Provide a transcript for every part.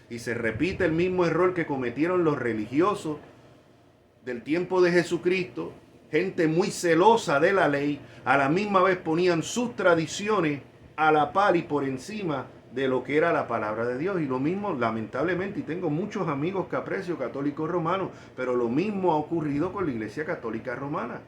y se repite el mismo error que cometieron los religiosos del tiempo de Jesucristo, gente muy celosa de la ley, a la misma vez ponían sus tradiciones a la par y por encima de lo que era la palabra de Dios. Y lo mismo, lamentablemente, y tengo muchos amigos que aprecio católicos romanos, pero lo mismo ha ocurrido con la Iglesia Católica Romana.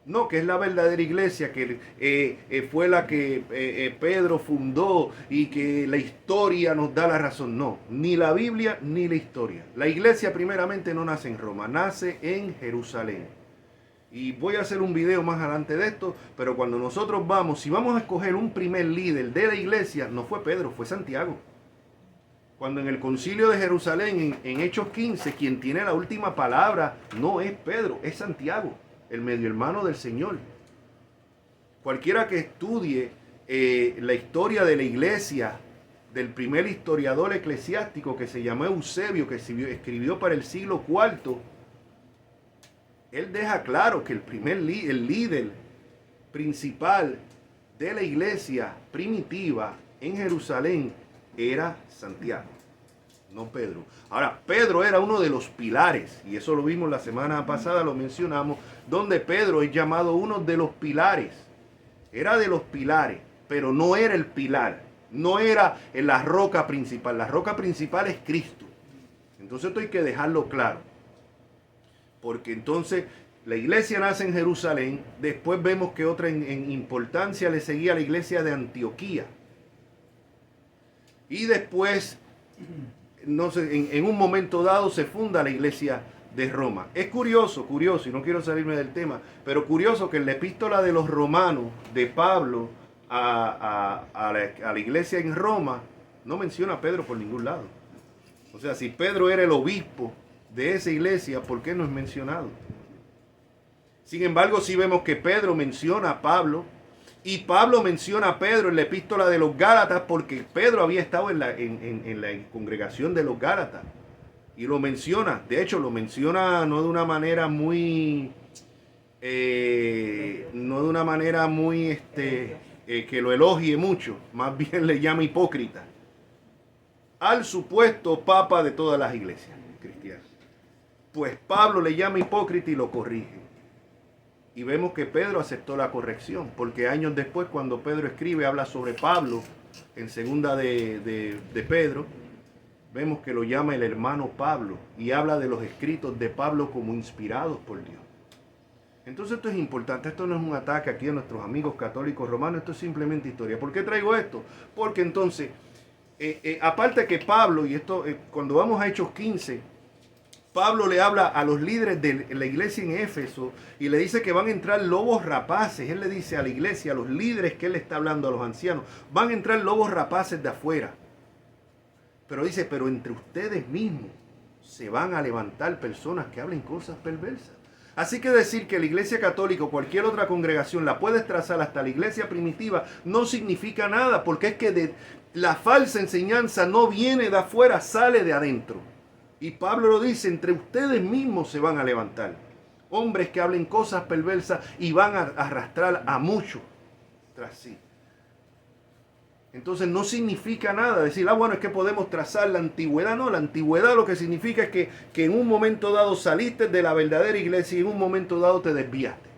No, que es la verdadera iglesia, que fue la que Pedro fundó y que la historia nos da la razón. No, ni la Biblia ni la historia. La iglesia primeramente no nace en Roma, nace en Jerusalén. Y voy a hacer un video más adelante de esto, pero cuando nosotros vamos, si vamos a escoger un primer líder de la iglesia, no fue Pedro, fue Santiago. Cuando en el concilio de Jerusalén, en Hechos 15, quien tiene la última palabra no es Pedro, es Santiago, el medio hermano del Señor. Cualquiera que estudie la historia de la iglesia, del primer historiador eclesiástico que se llamó Eusebio, que escribió para el siglo IV, él deja claro que el líder principal de la iglesia primitiva en Jerusalén era Santiago, no Pedro. Ahora, Pedro era uno de los pilares, y eso lo vimos la semana pasada, lo mencionamos, donde Pedro es llamado uno de los pilares. Era de los pilares, pero no era el pilar, no era la roca principal. La roca principal es Cristo. Entonces esto hay que dejarlo claro, porque entonces la iglesia nace en Jerusalén, después vemos que otra en importancia le seguía a la iglesia de Antioquía. Y después, no sé, en un momento dado se funda la iglesia de Roma. Es curioso, y no quiero salirme del tema, pero curioso que en la epístola de los romanos de Pablo a la iglesia en Roma no menciona a Pedro por ningún lado. O sea, si Pedro era el obispo de esa iglesia, ¿por qué no es mencionado? Sin embargo, sí vemos que Pedro menciona a Pablo, y Pablo menciona a Pedro en la epístola de los Gálatas porque Pedro había estado en la congregación de los Gálatas. Y lo menciona, de hecho lo menciona no de una manera muy, que lo elogie mucho, más bien le llama hipócrita al supuesto papa de todas las iglesias cristianas. Pues Pablo le llama hipócrita y lo corrige. Y vemos que Pedro aceptó la corrección, porque años después, cuando Pedro escribe, habla sobre Pablo, en segunda de Pedro, vemos que lo llama el hermano Pablo, y habla de los escritos de Pablo como inspirados por Dios. Entonces esto es importante, esto no es un ataque aquí a nuestros amigos católicos romanos, esto es simplemente historia. ¿Por qué traigo esto? Porque entonces, aparte que Pablo, y esto cuando vamos a Hechos 15, Pablo le habla a los líderes de la iglesia en Éfeso y le dice que van a entrar lobos rapaces. Él le dice a la iglesia, a los líderes que él está hablando, a los ancianos, van a entrar lobos rapaces de afuera. Pero dice, pero entre ustedes mismos se van a levantar personas que hablen cosas perversas. Así que decir que la iglesia católica o cualquier otra congregación la puedes trazar hasta la iglesia primitiva no significa nada, porque es que la falsa enseñanza no viene de afuera, sale de adentro. Y Pablo lo dice, entre ustedes mismos se van a levantar hombres que hablen cosas perversas y van a arrastrar a muchos tras sí. Entonces no significa nada decir, bueno, es que podemos trazar la antigüedad. No, la antigüedad lo que significa es que en un momento dado saliste de la verdadera iglesia y en un momento dado te desviaste.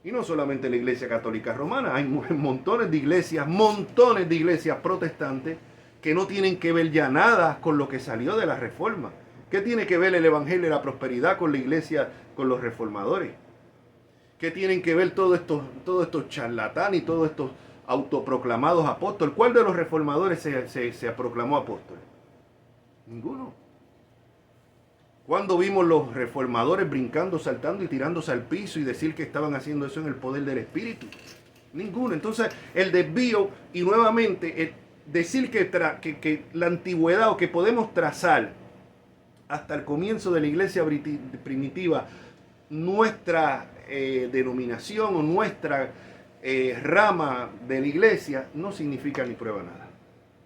Y no solamente la iglesia católica romana, hay montones de iglesias protestantes que no tienen que ver ya nada con lo que salió de la reforma. ¿Qué tiene que ver el evangelio de la prosperidad con la iglesia, con los reformadores? ¿Qué tienen que ver todos estos charlatanes y todos estos autoproclamados apóstoles? ¿Cuál de los reformadores se proclamó apóstol? Ninguno. ¿Cuándo vimos los reformadores brincando, saltando y tirándose al piso y decir que estaban haciendo eso en el poder del Espíritu? Ninguno. Entonces el desvío y nuevamente decir que la antigüedad o que podemos trazar hasta el comienzo de la iglesia primitiva nuestra denominación o nuestra rama de la iglesia no significa ni prueba nada.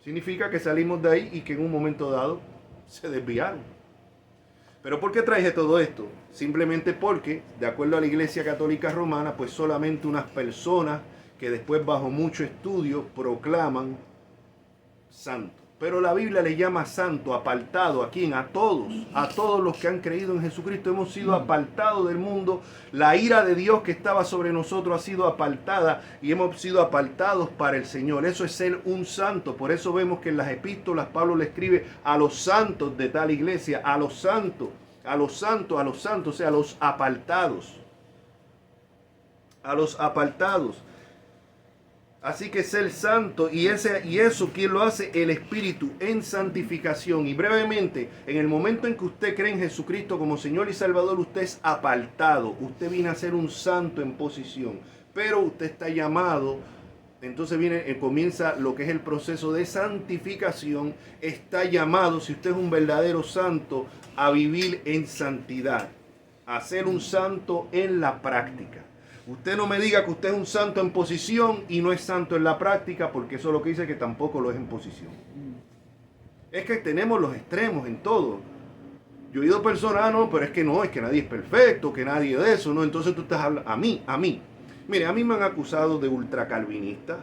Significa que salimos de ahí y que en un momento dado se desviaron. ¿Pero por qué traje todo esto? Simplemente porque, de acuerdo a la iglesia católica romana, pues solamente unas personas que después bajo mucho estudio proclaman santo. Pero la Biblia le llama santo, apartado. ¿A quién? A todos los que han creído en Jesucristo. Hemos sido apartados del mundo. La ira de Dios que estaba sobre nosotros ha sido apartada y hemos sido apartados para el Señor. Eso es ser un santo. Por eso vemos que en las epístolas Pablo le escribe a los santos de tal iglesia, a los santos, a los santos, a los santos, o sea, a los apartados. A los apartados. Así que ser santo, y eso, ¿quién lo hace? El Espíritu, en santificación. Y brevemente, en el momento en que usted cree en Jesucristo como Señor y Salvador, usted es apartado. Usted viene a ser un santo en posición. Pero usted está llamado, entonces comienza lo que es el proceso de santificación. Está llamado, si usted es un verdadero santo, a vivir en santidad. A ser un santo en la práctica. Usted no me diga que usted es un santo en posición y no es santo en la práctica, porque eso lo que dice que tampoco lo es en posición. Es que tenemos los extremos en todo. Yo he oído personas, no, pero es que nadie es perfecto, que nadie de eso, ¿no? Entonces tú estás hablando, a mí. Mire, a mí me han acusado de ultracalvinista,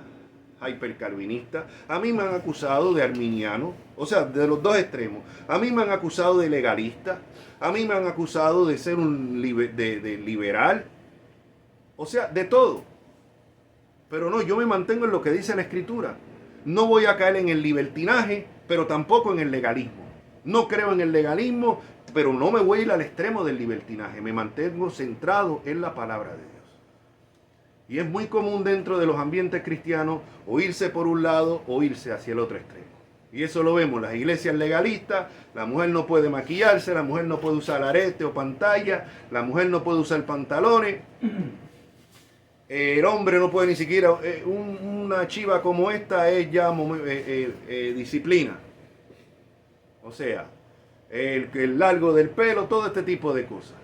hipercalvinista, a mí me han acusado de arminiano, o sea, de los dos extremos. A mí me han acusado de legalista, a mí me han acusado de ser de liberal. O sea, de todo. Pero no, yo me mantengo en lo que dice la Escritura. No voy a caer en el libertinaje, pero tampoco en el legalismo. No creo en el legalismo, pero no me voy a ir al extremo del libertinaje. Me mantengo centrado en la palabra de Dios. Y es muy común dentro de los ambientes cristianos o irse por un lado o irse hacia el otro extremo. Y eso lo vemos, las iglesias legalistas, la mujer no puede maquillarse, la mujer no puede usar arete o pantalla, la mujer no puede usar pantalones. El hombre no puede ni siquiera, una chiva como esta es ya disciplina. O sea, el largo del pelo, todo este tipo de cosas.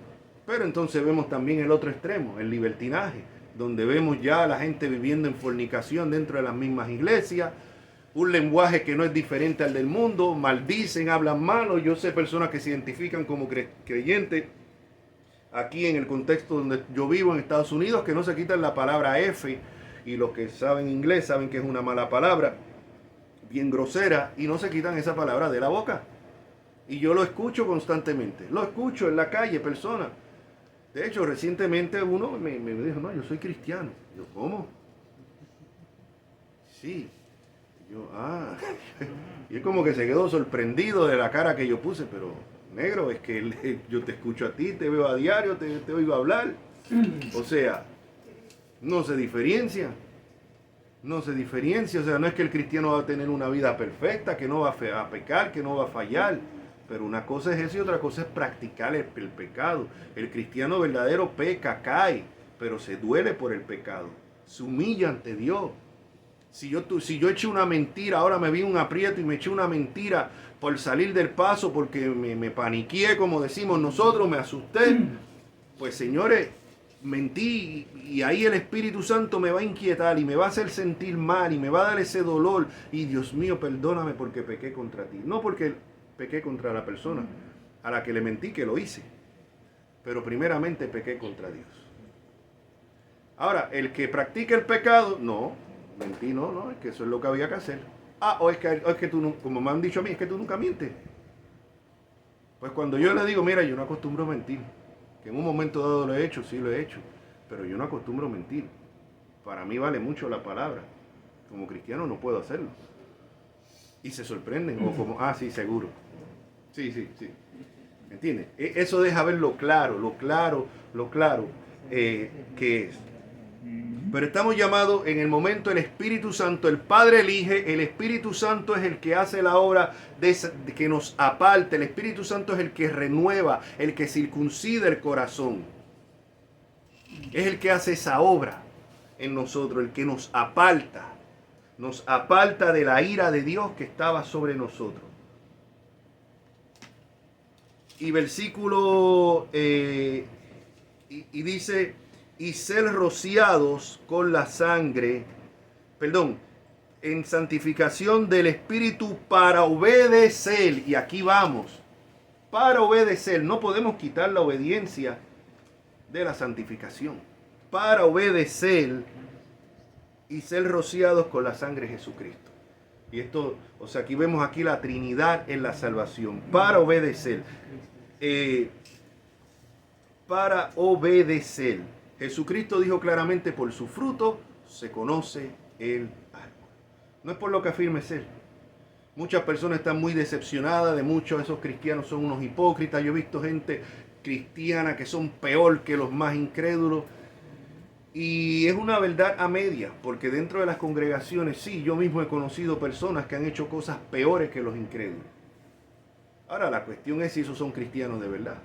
Pero entonces vemos también el otro extremo, el libertinaje, donde vemos ya a la gente viviendo en fornicación dentro de las mismas iglesias, un lenguaje que no es diferente al del mundo, maldicen, hablan malo. Yo sé personas que se identifican como creyentes, aquí en el contexto donde yo vivo en Estados Unidos, que no se quitan la palabra F, y los que saben inglés saben que es una mala palabra, bien grosera, y no se quitan esa palabra de la boca. Y yo lo escucho constantemente, lo escucho en la calle, personas. De hecho, recientemente uno me dijo, no, yo soy cristiano. Yo, ¿cómo? Sí. Yo, y es como que se quedó sorprendido de la cara que yo puse, pero... negro, es que yo te escucho a ti, te veo a diario, te oigo hablar. O sea, no se diferencia. O sea, no es que el cristiano va a tener una vida perfecta, que no va a pecar, que no va a fallar. Pero una cosa es eso y otra cosa es practicar el pecado. El cristiano verdadero peca, cae, pero se duele por el pecado. Se humilla ante Dios. Si yo eché una mentira, ahora me vi un aprieto y me eché una mentira por salir del paso porque me paniqué, como decimos nosotros, me asusté. Pues señores, mentí y ahí el Espíritu Santo me va a inquietar y me va a hacer sentir mal y me va a dar ese dolor. Y Dios mío, perdóname porque pequé contra ti. No porque pequé contra la persona a la que le mentí, que lo hice. Pero primeramente pequé contra Dios. Ahora, el que practica el pecado, no. Mentí, no, es que eso es lo que había que hacer. O es que tú, no, como me han dicho a mí, es que tú nunca mientes. Pues cuando yo le digo, mira, yo no acostumbro a mentir, que en un momento dado lo he hecho, sí lo he hecho, pero yo no acostumbro a mentir. Para mí vale mucho la palabra. Como cristiano no puedo hacerlo. Y se sorprenden, o como, sí, seguro. Sí. ¿Me entiendes? Eso deja ver lo claro que es. Pero estamos llamados en el momento el Espíritu Santo, el Padre elige, el Espíritu Santo es el que hace la obra de que nos aparte, el Espíritu Santo es el que renueva, el que circuncida el corazón. Es el que hace esa obra en nosotros, el que nos aparta de la ira de Dios que estaba sobre nosotros. Y versículo, y dice... y ser rociados con la sangre, en santificación del Espíritu para obedecer. Y aquí vamos, para obedecer. No podemos quitar la obediencia de la santificación. Para obedecer y ser rociados con la sangre de Jesucristo. Y esto, o sea, aquí vemos aquí la Trinidad en la salvación, para obedecer. Para obedecer. Jesucristo dijo claramente, por su fruto se conoce el árbol. No es por lo que afirme ser. Muchas personas están muy decepcionadas de muchos de esos cristianos, son unos hipócritas. Yo he visto gente cristiana que son peor que los más incrédulos. Y es una verdad a media, porque dentro de las congregaciones, sí, yo mismo he conocido personas que han hecho cosas peores que los incrédulos. Ahora, la cuestión es si esos son cristianos de verdad.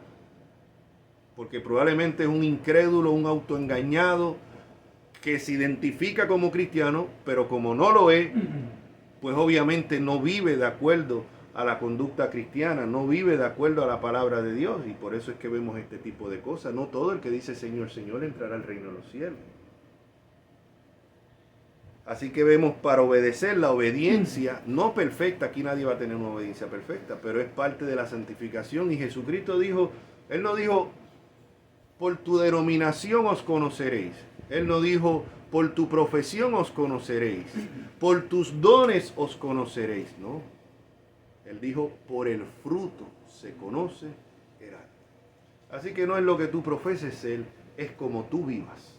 Porque probablemente es un incrédulo, un autoengañado, que se identifica como cristiano, pero como no lo es, pues obviamente no vive de acuerdo a la conducta cristiana, no vive de acuerdo a la palabra de Dios, y por eso es que vemos este tipo de cosas. No todo el que dice Señor, Señor entrará al reino de los cielos. Así que vemos para obedecer la obediencia, no perfecta, aquí nadie va a tener una obediencia perfecta, pero es parte de la santificación. Y Jesucristo dijo, Él no dijo, por tu denominación os conoceréis. Él no dijo, por tu profesión os conoceréis, por tus dones os conoceréis, no. Él dijo, por el fruto se conoce el árbol. Así que no es lo que tú profeses ser, es como tú vivas.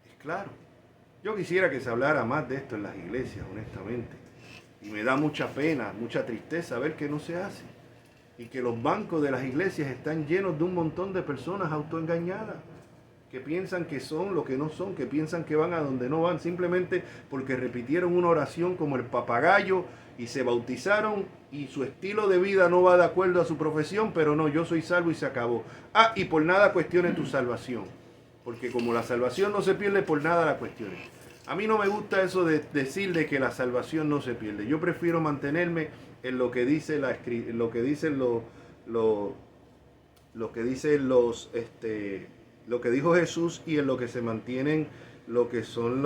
Es claro. Yo quisiera que se hablara más de esto en las iglesias, honestamente. Y me da mucha pena, mucha tristeza ver que no se hace. Y que los bancos de las iglesias están llenos de un montón de personas autoengañadas, que piensan que son lo que no son, que piensan que van a donde no van, simplemente porque repitieron una oración como el papagayo y se bautizaron y su estilo de vida no va de acuerdo a su profesión, pero no, yo soy salvo y se acabó. Ah, y por nada cuestiones tu salvación, porque como la salvación no se pierde, por nada la cuestiones. A mí no me gusta eso de decir de que la salvación no se pierde. Yo prefiero mantenerme en lo que dice lo que dijo Jesús, y en lo que se mantienen lo que son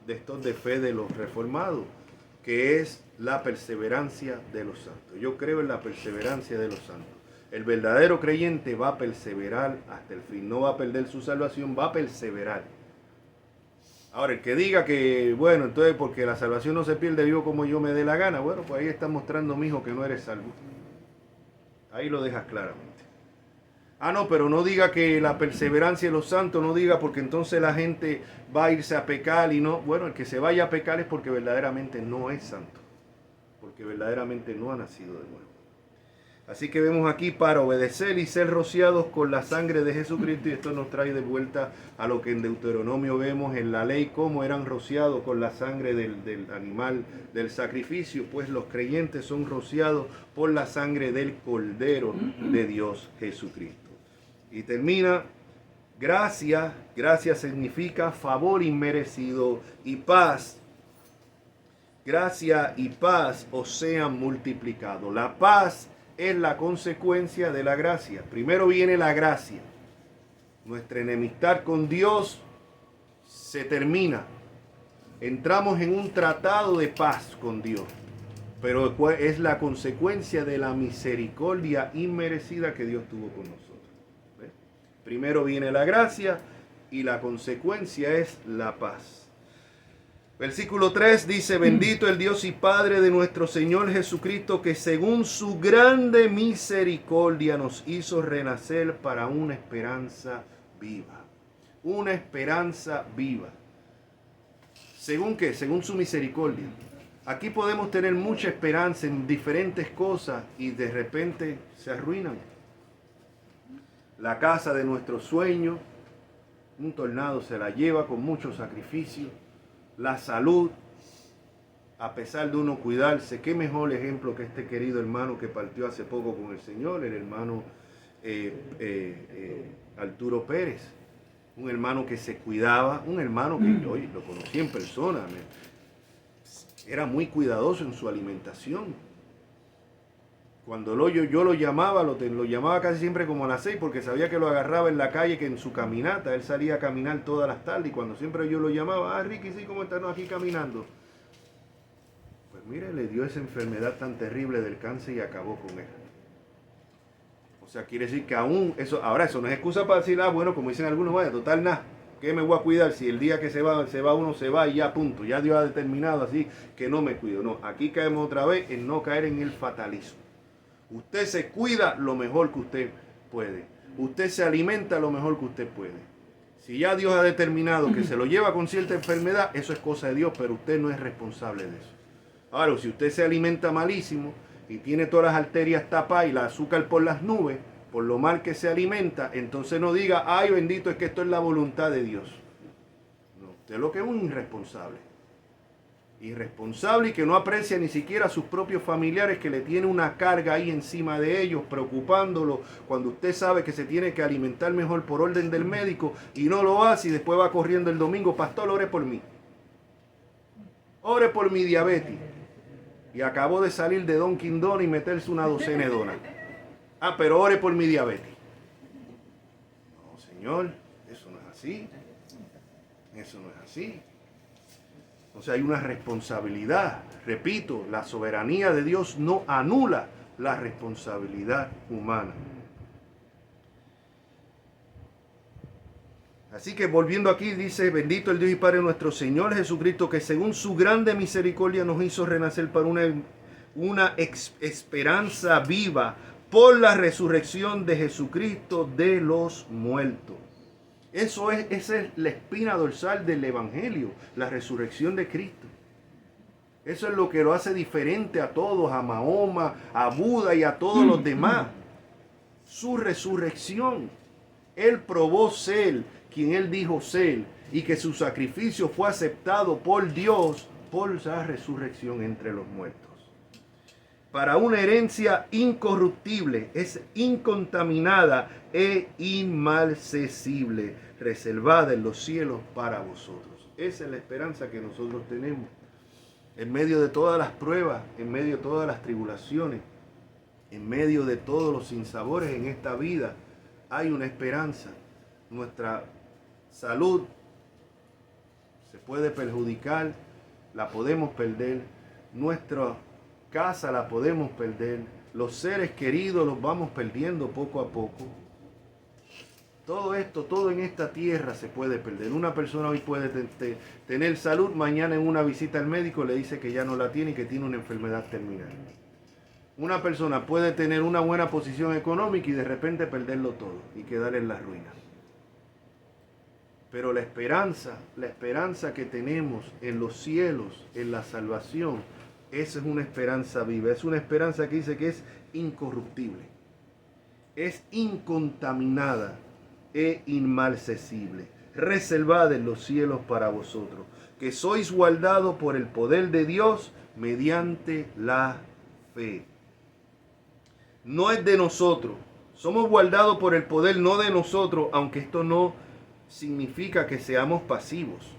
de estos de fe de los reformados, que es la perseverancia de los santos. Yo creo en la perseverancia de los santos. El verdadero creyente va a perseverar hasta el fin, no va a perder su salvación, va a perseverar. Ahora, el que diga que, bueno, entonces porque la salvación no se pierde, vivo como yo me dé la gana, bueno, pues ahí está mostrando, mijo, que no eres salvo. Ahí lo dejas claramente. Ah, no, pero no diga que la perseverancia de los santos, no diga porque entonces la gente va a irse a pecar y no. Bueno, el que se vaya a pecar es porque verdaderamente no es santo, porque verdaderamente no ha nacido de nuevo. Así que vemos aquí para obedecer y ser rociados con la sangre de Jesucristo, y esto nos trae de vuelta a lo que en Deuteronomio vemos en la ley, cómo eran rociados con la sangre del animal del sacrificio, pues los creyentes son rociados por la sangre del Cordero de Dios Jesucristo. Y termina, gracia, gracia significa favor inmerecido, y paz. Gracia y paz os sean multiplicados. La paz es la consecuencia de la gracia. Primero viene la gracia. Nuestra enemistad con Dios se termina. Entramos en un tratado de paz con Dios, pero es la consecuencia de la misericordia inmerecida que Dios tuvo con nosotros. ¿Ves? Primero viene la gracia y la consecuencia es la paz. Versículo 3 dice, bendito el Dios y Padre de nuestro Señor Jesucristo, que según su grande misericordia nos hizo renacer para una esperanza viva. Una esperanza viva. ¿Según qué? Según su misericordia. Aquí podemos tener mucha esperanza en diferentes cosas y de repente se arruinan. La casa de nuestros sueños, un tornado se la lleva con mucho sacrificio. La salud, a pesar de uno cuidarse, qué mejor ejemplo que este querido hermano que partió hace poco con el Señor, el hermano Arturo Pérez, un hermano que se cuidaba, un hermano que yo lo conocí en persona, era muy cuidadoso en su alimentación. Cuando yo lo llamaba, lo llamaba casi siempre como a las 6, porque sabía que lo agarraba en la calle, que en su caminata, él salía a caminar todas las tardes, y cuando siempre yo lo llamaba, Ricky, sí, ¿cómo estás aquí caminando? Pues mire, le dio esa enfermedad tan terrible del cáncer y acabó con él. O sea, quiere decir que aún, eso no es excusa para decir, bueno, como dicen algunos, vaya, total nada. ¿Qué me voy a cuidar si el día que se va uno, se va y ya punto? Ya Dios ha determinado así que no me cuido. No, aquí caemos otra vez en no caer en el fatalismo. Usted se cuida lo mejor que usted puede. Usted se alimenta lo mejor que usted puede. Si ya Dios ha determinado que se lo lleva con cierta enfermedad, eso es cosa de Dios, pero usted no es responsable de eso. Ahora, si usted se alimenta malísimo y tiene todas las arterias tapadas y el azúcar por las nubes, por lo mal que se alimenta, entonces no diga, ay bendito, es que esto es la voluntad de Dios. No, usted es lo que es un irresponsable. Irresponsable y que no aprecia ni siquiera a sus propios familiares, que le tiene una carga ahí encima de ellos, preocupándolo, cuando usted sabe que se tiene que alimentar mejor por orden del médico y no lo hace y después va corriendo el domingo, pastor, ore por mí. Ore por mi diabetes. Y acabó de salir de Dunkin' Donuts y meterse una docena de donas. Ah, pero ore por mi diabetes. No, señor, eso no es así. Eso no es así. O sea, hay una responsabilidad. Repito, la soberanía de Dios no anula la responsabilidad humana. Así que volviendo aquí dice, bendito el Dios y Padre nuestro Señor Jesucristo, que según su grande misericordia nos hizo renacer para una esperanza viva por la resurrección de Jesucristo de los muertos. Esa es la espina dorsal del Evangelio, la resurrección de Cristo. Eso es lo que lo hace diferente a todos, a Mahoma, a Buda y a todos los demás. Su resurrección. Él probó ser quien él dijo ser y que su sacrificio fue aceptado por Dios por la resurrección entre los muertos. Para una herencia incorruptible, es incontaminada e inmarcesible, reservada en los cielos para vosotros. Esa es la esperanza que nosotros tenemos. En medio de todas las pruebas, en medio de todas las tribulaciones, en medio de todos los sinsabores en esta vida, hay una esperanza. Nuestra salud se puede perjudicar, la podemos perder, nuestra casa la podemos perder, los seres queridos los vamos perdiendo poco a poco. Todo esto, todo en esta tierra se puede perder. Una persona hoy puede tener salud, mañana en una visita al médico le dice que ya no la tiene y que tiene una enfermedad terminal. Una persona puede tener una buena posición económica y de repente perderlo todo y quedar en la ruina. Pero la esperanza que tenemos en los cielos, en la salvación, esa es una esperanza viva. Es una esperanza que dice que es incorruptible, es incontaminada e inmarcesible, reservada en los cielos para vosotros, que sois guardados por el poder de Dios mediante la fe. No es de nosotros, somos guardados por el poder, no de nosotros, aunque esto no significa que seamos pasivos.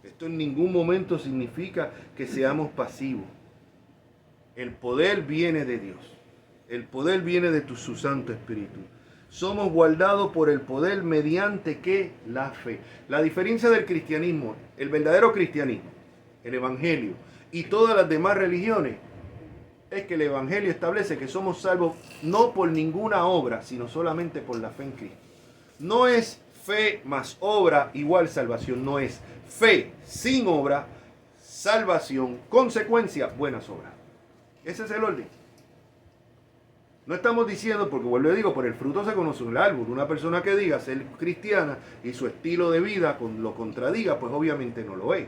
Esto en ningún momento significa que seamos pasivos. El poder viene de Dios. El poder viene de su Santo Espíritu. Somos guardados por el poder mediante ¿qué? La fe. La diferencia del cristianismo, el verdadero cristianismo, el Evangelio y todas las demás religiones, es que el Evangelio establece que somos salvos no por ninguna obra, sino solamente por la fe en Cristo. No es fe más obra igual salvación, no es fe sin obra, salvación, consecuencia, buenas obras. Ese es el orden. No estamos diciendo, porque vuelvo a digo, por el fruto se conoce el árbol. Una persona que diga ser cristiana y su estilo de vida lo contradiga, pues obviamente no lo es.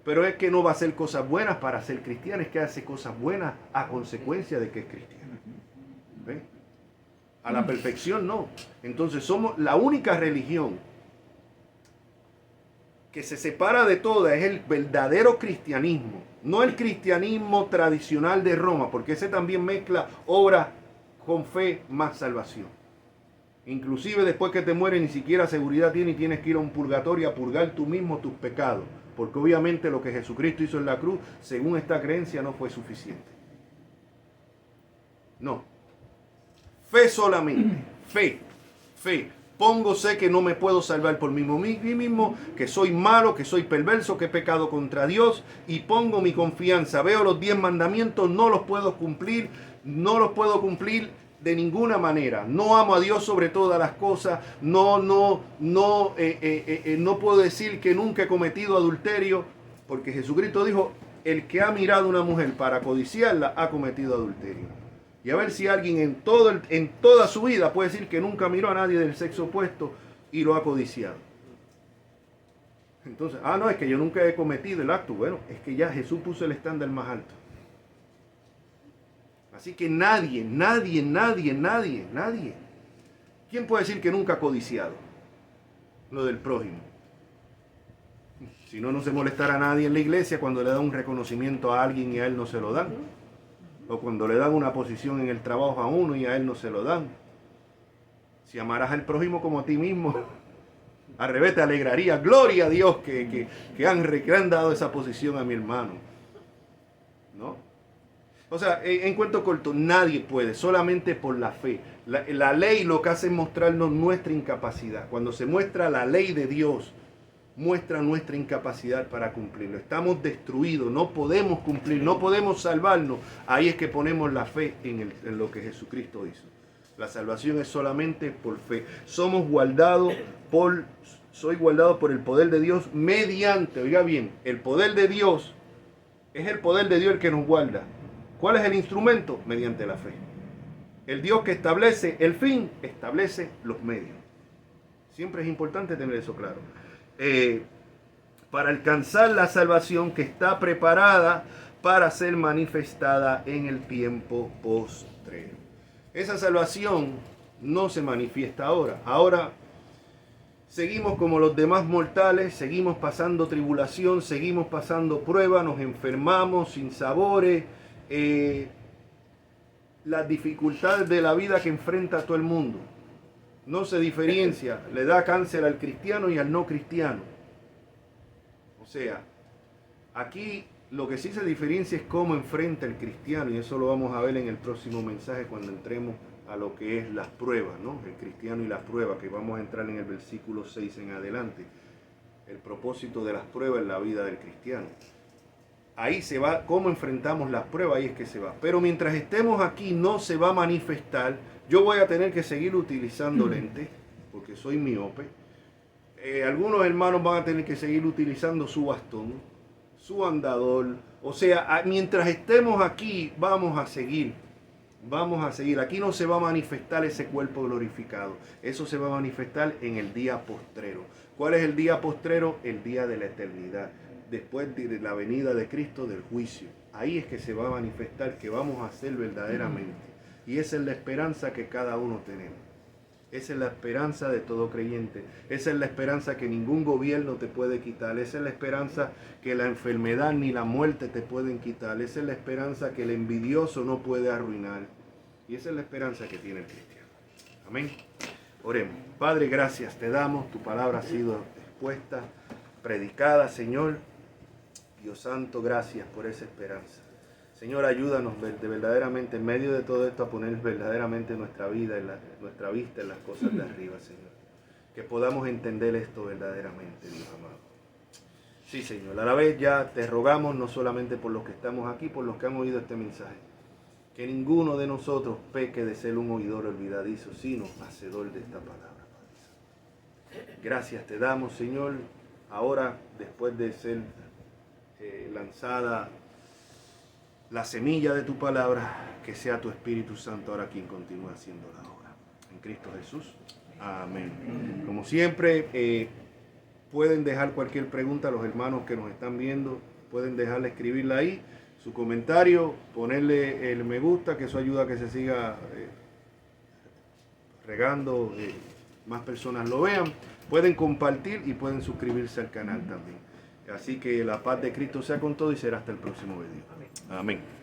Pero es que no va a hacer cosas buenas para ser cristiana, es que hace cosas buenas a consecuencia de que es cristiana. ¿Ven? A la perfección no. Entonces somos la única religión que se separa de todas, es el verdadero cristianismo. No el cristianismo tradicional de Roma, porque ese también mezcla obra con fe más salvación. Inclusive después que te mueres ni siquiera seguridad tienes y tienes que ir a un purgatorio a purgar tú mismo tus pecados. Porque obviamente lo que Jesucristo hizo en la cruz, según esta creencia, no fue suficiente. No. Fe solamente. Fe. Sé que no me puedo salvar por mí mismo, que soy malo, que soy perverso, que he pecado contra Dios y pongo mi confianza. Veo los 10 mandamientos, no los puedo cumplir, de ninguna manera. No amo a Dios sobre todas las cosas. No puedo decir que nunca he cometido adulterio, porque Jesucristo dijo, el que ha mirado a una mujer para codiciarla ha cometido adulterio. Y a ver si alguien en toda su vida puede decir que nunca miró a nadie del sexo opuesto y lo ha codiciado. Entonces, no, es que yo nunca he cometido el acto. Bueno, es que ya Jesús puso el estándar más alto. Así que nadie. ¿Quién puede decir que nunca ha codiciado lo del prójimo? Si no, no se molestará a nadie en la iglesia cuando le da un reconocimiento a alguien y a él no se lo dan. O cuando le dan una posición en el trabajo a uno y a él no se lo dan. Si amarás al prójimo como a ti mismo, al revés te alegraría. Gloria a Dios que han dado esa posición a mi hermano. ¿No? O sea, en cuento corto, nadie puede, solamente por la fe. La ley lo que hace es mostrarnos nuestra incapacidad. Cuando se muestra la ley de Dios, muestra nuestra incapacidad para cumplirlo. Estamos destruidos, no podemos cumplir, no podemos salvarnos. Ahí es que ponemos la fe en lo que Jesucristo hizo. La salvación es solamente por fe. Soy guardado por el poder de Dios mediante, oiga bien, el poder de Dios es el poder de Dios el que nos guarda. ¿Cuál es el instrumento? Mediante la fe. El Dios que establece el fin, establece los medios. Siempre es importante tener eso claro. Para alcanzar la salvación que está preparada para ser manifestada en el tiempo postrero. Esa salvación no se manifiesta ahora. Ahora seguimos como los demás mortales, seguimos pasando tribulación, seguimos pasando pruebas, nos enfermamos sin sabores, las dificultades de la vida que enfrenta todo el mundo. No se diferencia, le da cáncer al cristiano y al no cristiano. O sea, aquí lo que sí se diferencia es cómo enfrenta el cristiano, y eso lo vamos a ver en el próximo mensaje cuando entremos a lo que es las pruebas, ¿no? El cristiano y las pruebas, que vamos a entrar en el versículo 6 en adelante. El propósito de las pruebas en la vida del cristiano. Ahí se va, cómo enfrentamos las pruebas, ahí es que se va. Pero mientras estemos aquí no se va a manifestar. Yo voy a tener que seguir utilizando lentes, porque soy miope. Algunos hermanos van a tener que seguir utilizando su bastón, su andador. O sea, mientras estemos aquí, vamos a seguir. Aquí no se va a manifestar ese cuerpo glorificado. Eso se va a manifestar en el día postrero. ¿Cuál es el día postrero? El día de la eternidad. Después de la venida de Cristo, del juicio. Ahí es que se va a manifestar que vamos a ser verdaderamente. Y esa es la esperanza que cada uno tenemos. Esa es la esperanza de todo creyente. Esa es la esperanza que ningún gobierno te puede quitar. Esa es la esperanza que la enfermedad ni la muerte te pueden quitar. Esa es la esperanza que el envidioso no puede arruinar. Y esa es la esperanza que tiene el cristiano. Amén. Oremos. Padre, gracias te damos. Tu palabra ha sido expuesta, predicada, Señor. Dios santo, gracias por esa esperanza. Señor, ayúdanos de verdaderamente en medio de todo esto a poner verdaderamente nuestra vida, nuestra vista en las cosas de arriba, Señor. Que podamos entender esto verdaderamente, Dios amado. Sí, Señor. A la vez ya te rogamos no solamente por los que estamos aquí, por los que han oído este mensaje. Que ninguno de nosotros peque de ser un oidor olvidadizo, sino hacedor de esta palabra, Padre. Gracias te damos, Señor. Ahora, después de ser lanzada la semilla de tu palabra, que sea tu Espíritu Santo ahora quien continúe haciendo la obra. En Cristo Jesús. Amén. Como siempre, pueden dejar cualquier pregunta a los hermanos que nos están viendo. Pueden dejarle escribirla ahí, su comentario, ponerle el me gusta, que eso ayuda a que se siga regando, más personas lo vean. Pueden compartir y pueden suscribirse al canal también. Así que la paz de Cristo sea con todos y será hasta el próximo video. Amén.